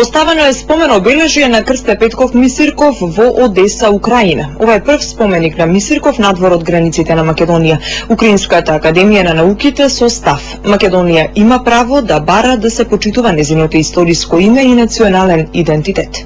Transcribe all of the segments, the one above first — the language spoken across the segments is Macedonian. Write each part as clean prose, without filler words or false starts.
Поставено е спомен обележје на Крсте Петков Мисирков во Одеса, Украина. Ова е прв споменик на Мисирков надвор од границите на Македонија. Украинската академија на науките со став: Македонија има право да бара да се почитува нејзиното историско име и национален идентитет.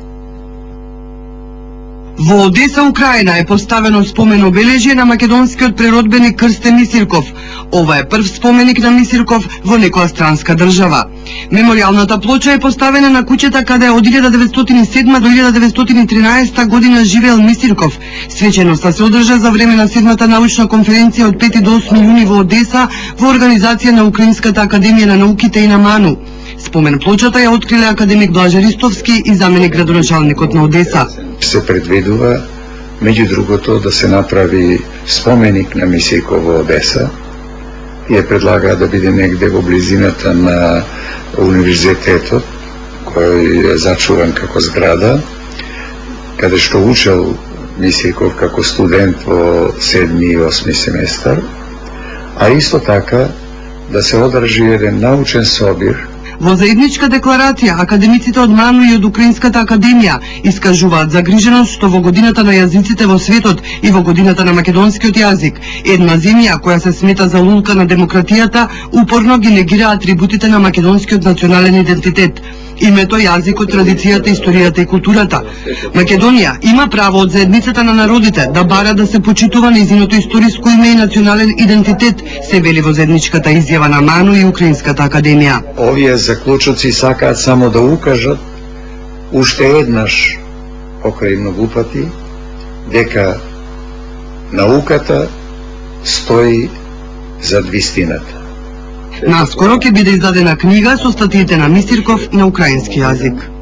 Во Одеса, Украина е поставено спомен обележје на македонскиот преродбеник Крсте Мисирков. Ова е прв споменик на Мисирков во некоја странска држава. Меморијалната плоча е поставена на куќата каде од 1907 до 1913 година живеел Мисирков. Свеченоста се одржа за време на 7-та научна конференција од 5 до 8 јуни во Одеса во организација на Украинската академија на науките и на МАНУ. Спомен плочата ја откриле академик Блаже Ристовски и заменик градоначалникот на Одеса. Се предвидува, меѓу другото, да се направи споменик на Мисирков во Одеса и ја предлага да биде негде во близината на универзитетот, кој е зачуван како зграда, каде што учел Мисирков како студент во 7 и 8 семестар, а исто така да се одржи еден научен собир. Во заедничка декларација, академиците од МАНУ и од Украинската академија искажуваат загриженост што во годината на јазиците во светот и во годината на македонскиот јазик, една земја која се смета за лулка на демократијата, упорно ги негира атрибутите на македонскиот национален идентитет: името, јазикот, традицијата, историјата и културата. Македонија има право од заедницата на народите да бара да се почитува нејзиното историско име и национален идентитет, се вели во заедничката изјава на МАНУ и Украинската академија. Овие заклучоци сакаат само да укажат уште еднаш, покрај многу пати, дека науката стои зад вистината. Наскоро ќе биде издадена книга со статиите на Мисирков на украински јазик.